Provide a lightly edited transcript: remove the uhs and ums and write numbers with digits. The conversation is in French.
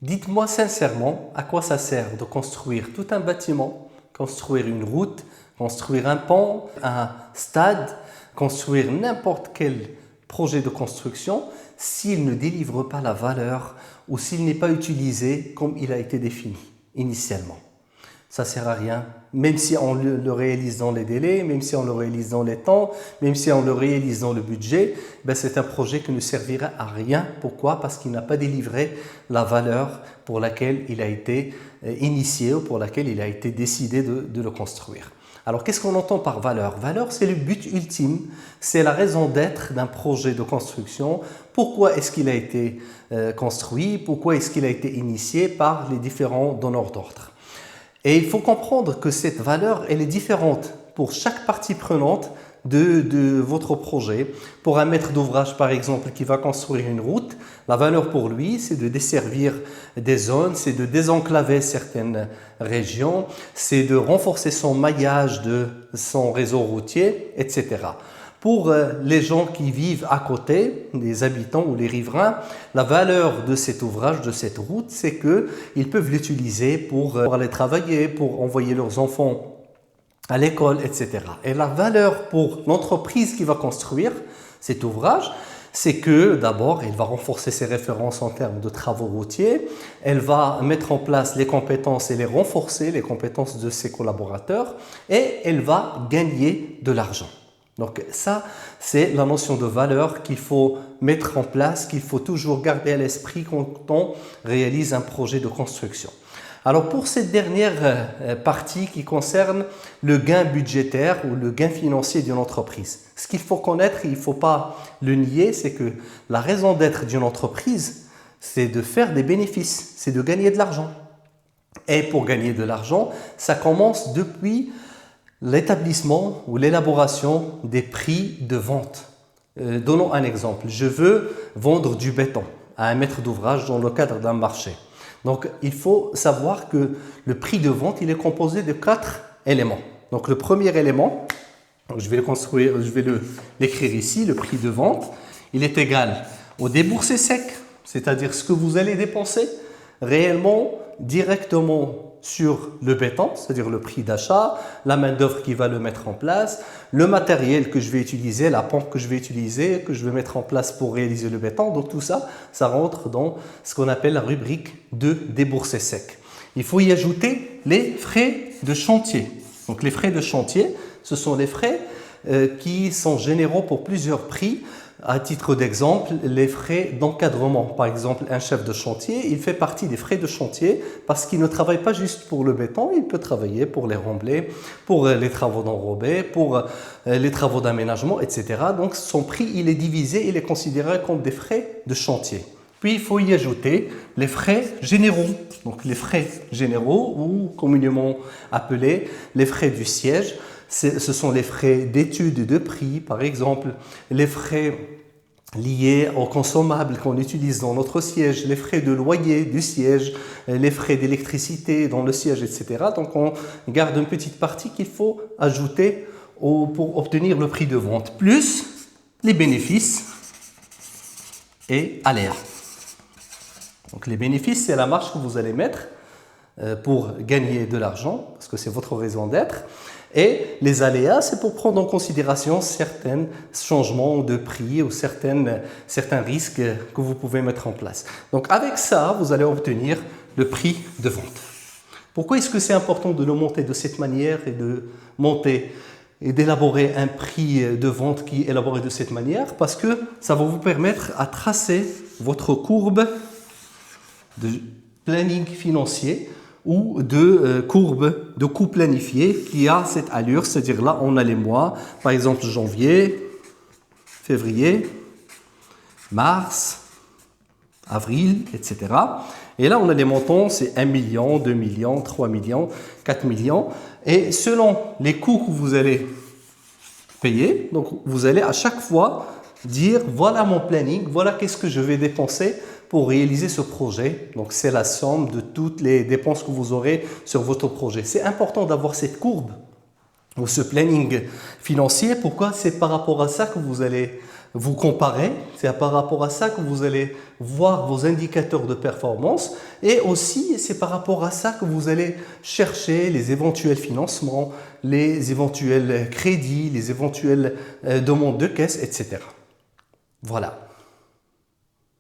Dites-moi sincèrement à quoi ça sert de construire tout un bâtiment, construire une route, construire un pont, un stade, construire n'importe quel projet de construction s'il ne délivre pas la valeur ou s'il n'est pas utilisé comme il a été défini initialement. Ça ne sert à rien, même si on le réalise dans les délais, même si on le réalise dans les temps, même si on le réalise dans le budget, ben c'est un projet qui ne servira à rien. Pourquoi? Parce qu'il n'a pas délivré la valeur pour laquelle il a été initié ou pour laquelle il a été décidé de le construire. Alors, qu'est-ce qu'on entend par valeur? Valeur, c'est le but ultime, c'est la raison d'être d'un projet de construction. Pourquoi est-ce qu'il a été construit? Pourquoi est-ce qu'il a été initié par les différents donneurs d'ordre? Et il faut comprendre que cette valeur, elle est différente pour chaque partie prenante de votre projet. Pour un maître d'ouvrage, par exemple, qui va construire une route, la valeur pour lui, c'est de desservir des zones, c'est de désenclaver certaines régions, c'est de renforcer son maillage de son réseau routier, etc. Pour les gens qui vivent à côté, les habitants ou les riverains, la valeur de cet ouvrage, de cette route, c'est qu'ils peuvent l'utiliser pour aller travailler, pour envoyer leurs enfants à l'école, etc. Et la valeur pour l'entreprise qui va construire cet ouvrage, c'est que d'abord, elle va renforcer ses références en termes de travaux routiers, elle va mettre en place les compétences et les renforcer, les compétences de ses collaborateurs, et elle va gagner de l'argent. Donc ça, c'est la notion de valeur qu'il faut mettre en place, qu'il faut toujours garder à l'esprit quand on réalise un projet de construction. Alors pour cette dernière partie qui concerne le gain budgétaire ou le gain financier d'une entreprise, ce qu'il faut connaître, il ne faut pas le nier, c'est que la raison d'être d'une entreprise, c'est de faire des bénéfices, c'est de gagner de l'argent. Et pour gagner de l'argent, ça commence depuis l'établissement ou l'élaboration des prix de vente. Donnons un exemple. Je veux vendre du béton à un maître d'ouvrage dans le cadre d'un marché. Donc, il faut savoir que le prix de vente, il est composé de 4 éléments. Donc, le premier élément, je vais l'écrire ici, le prix de vente, il est égal au déboursé sec, c'est-à-dire ce que vous allez dépenser réellement, directement sur le béton, c'est-à-dire le prix d'achat, la main-d'œuvre qui va le mettre en place, le matériel que je vais utiliser, la pompe que je vais utiliser, que je vais mettre en place pour réaliser le béton. Donc tout ça, ça rentre dans ce qu'on appelle la rubrique de déboursé sec. Il faut y ajouter les frais de chantier. Donc les frais de chantier, ce sont les frais qui sont généraux pour plusieurs prix. À titre d'exemple, les frais d'encadrement. Par exemple, un chef de chantier, il fait partie des frais de chantier parce qu'il ne travaille pas juste pour le béton, il peut travailler pour les remblais, pour les travaux d'enrobé, pour les travaux d'aménagement, etc. Donc son prix, il est divisé, il est considéré comme des frais de chantier. Puis il faut y ajouter les frais généraux. Donc les frais généraux, ou communément appelés les frais du siège. Ce sont les frais d'étude de prix, par exemple, les frais liés aux consommables qu'on utilise dans notre siège, les frais de loyer du siège, les frais d'électricité dans le siège, etc. Donc on garde une petite partie qu'il faut ajouter pour obtenir le prix de vente, plus les bénéfices et aléas. Donc les bénéfices, c'est la marge que vous allez mettre pour gagner de l'argent, parce que c'est votre raison d'être. Et les aléas, c'est pour prendre en considération certains changements de prix ou certains risques que vous pouvez mettre en place. Donc avec ça, vous allez obtenir le prix de vente. Pourquoi est-ce que c'est important de le monter de cette manière et de monter et d'élaborer un prix de vente qui est élaboré de cette manière? Parce que ça va vous permettre à tracer votre courbe de planning financier ou de courbe de coût planifié qui a cette allure, c'est-à-dire là on a les mois, par exemple janvier, février, mars, avril, etc. Et là on a les montants, c'est 1 million, 2 millions, 3 millions, 4 millions. Et selon les coûts que vous allez payer, donc vous allez à chaque fois dire voilà mon planning, voilà qu'est-ce que je vais dépenser pour réaliser ce projet. Donc c'est la somme de toutes les dépenses que vous aurez sur votre projet. C'est important d'avoir cette courbe ou ce planning financier. Pourquoi? C'est par rapport à ça que vous allez vous comparez, c'est par rapport à ça que vous allez voir vos indicateurs de performance et aussi c'est par rapport à ça que vous allez chercher les éventuels financements, les éventuels crédits, les éventuelles demandes de caisse, etc. Voilà.